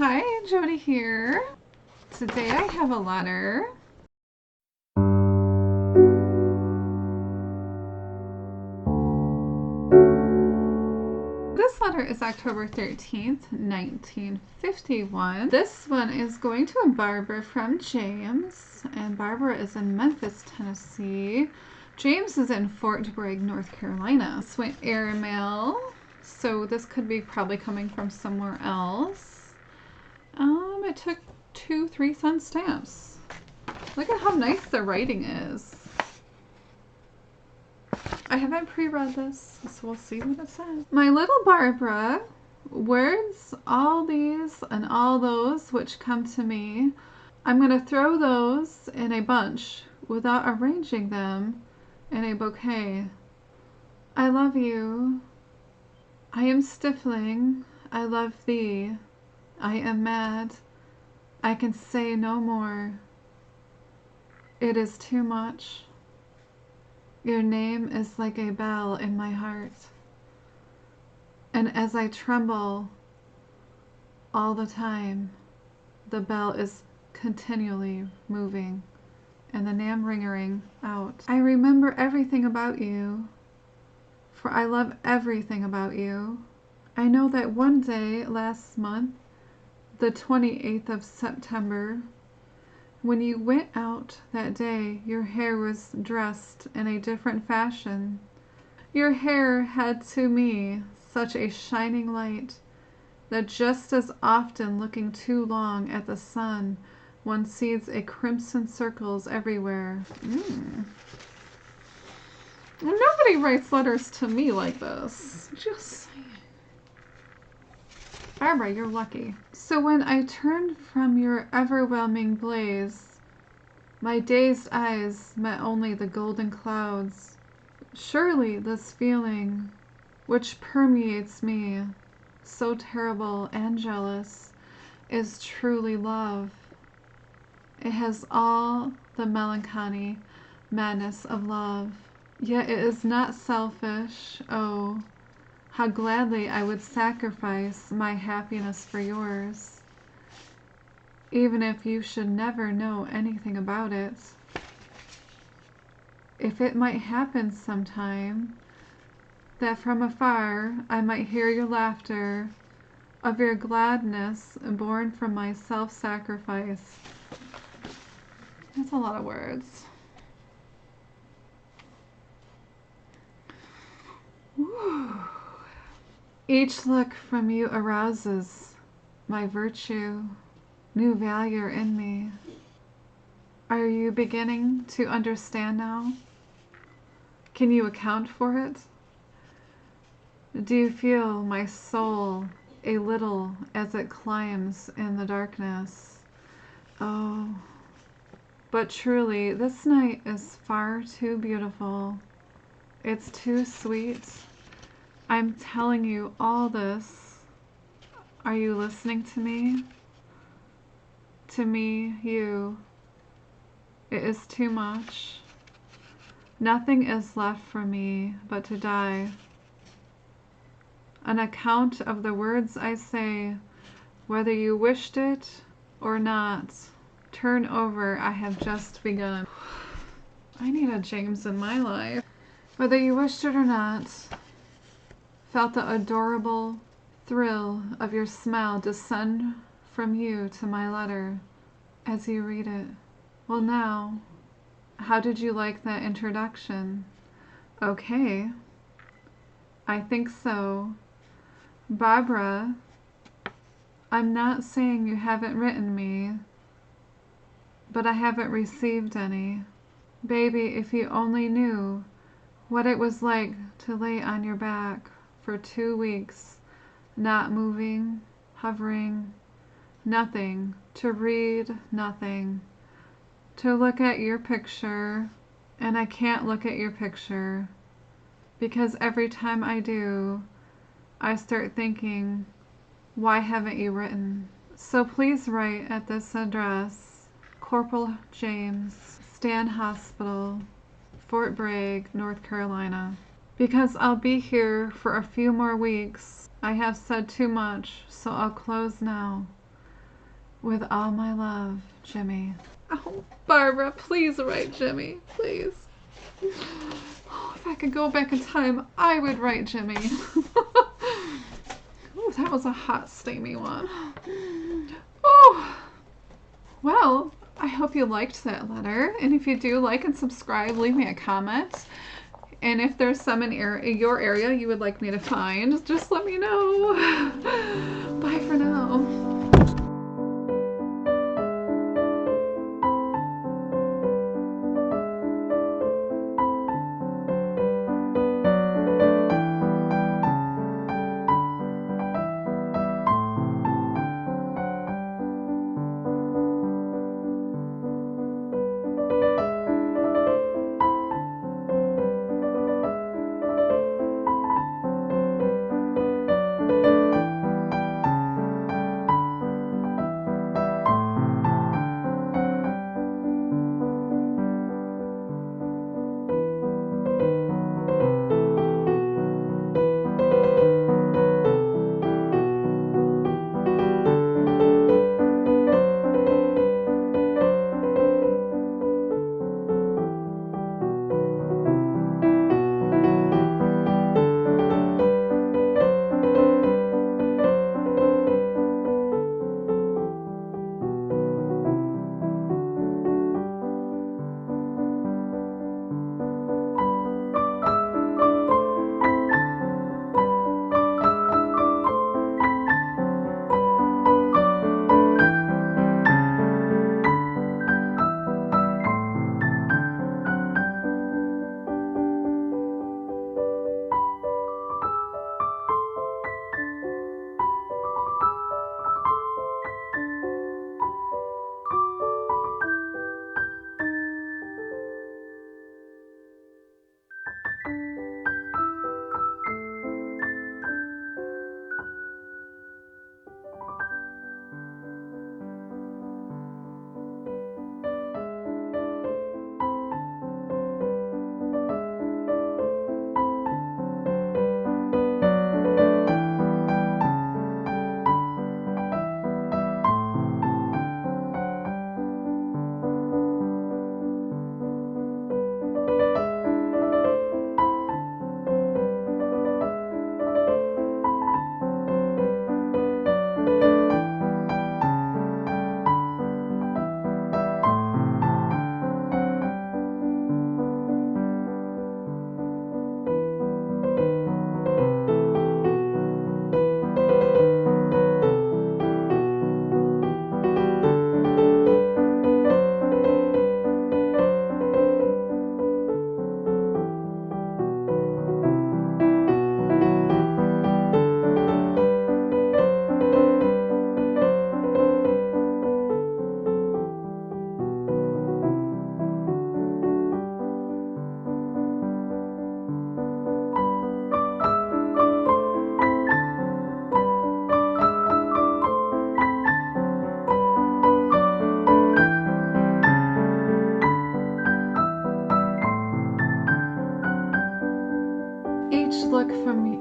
Hi, Jody here. Today I have a letter. This letter is October 13th, 1951. This one is going to a Barbara from James, and Barbara is in Memphis, Tennessee. James is in Fort Bragg, North Carolina. This went airmail, so this could be probably coming from somewhere else. It took 2 3-cent stamps. Look at how nice the writing is. I haven't pre-read this, so we'll see what it says. My little Barbara, words, all these and all those which come to me, I'm going to throw those in a bunch without arranging them in a bouquet. I love you. I am stifling. I love thee. I am mad. I can say no more. It is too much. Your name is like a bell in my heart. And as I tremble all the time, the bell is continually moving and the name ringing out. I remember everything about you, for I love everything about you. I know that one day last month, the 28th of September, when you went out that day, your hair was dressed in a different fashion. Your hair had to me such a shining light that just as often looking too long at the sun, one sees a crimson circles everywhere. Nobody writes letters to me like this. Just saying. Barbara, you're lucky. So when I turned from your overwhelming blaze, my dazed eyes met only the golden clouds. Surely this feeling, which permeates me, so terrible and jealous, is truly love. It has all the melancholy madness of love, yet it is not selfish. Oh, how gladly I would sacrifice my happiness for yours, even if you should never know anything about it. If it might happen sometime that from afar I might hear your laughter of your gladness born from my self-sacrifice. That's a lot of words. Whew. Each look from you arouses my virtue, new value in me. Are you beginning to understand now? Can you account for it? Do you feel my soul a little as it climbs in the darkness? Oh, but truly this night is far too beautiful. It's too sweet. I'm telling you all this. Are you listening to me? To me, you. It is too much. Nothing is left for me but to die. An account of the words I say, whether you wished it or not, turn over, I have just begun. I need a James in my life. Whether you wished it or not, felt the adorable thrill of your smile descend from you to my letter as you read it. Well now, how did you like that introduction? Okay. I think so. Barbara, I'm not saying you haven't written me, but I haven't received any. Baby, if you only knew what it was like to lay on your back for 2 weeks, not moving, hovering, nothing, to read nothing, to look at your picture, and I can't look at your picture, because every time I do, I start thinking, why haven't you written? So please write at this address, Corporal James, Stan Hospital, Fort Bragg, North Carolina. Because I'll be here for a few more weeks. I have said too much, so I'll close now. With all my love, Jimmy. Oh, Barbara, please write Jimmy, please. Oh, if I could go back in time, I would write Jimmy. Ooh, that was a hot, steamy one. Oh, well, I hope you liked that letter. And if you do, like and subscribe, leave me a comment. And if there's some in your area you would like me to find, just let me know. Bye for now. Each look from you.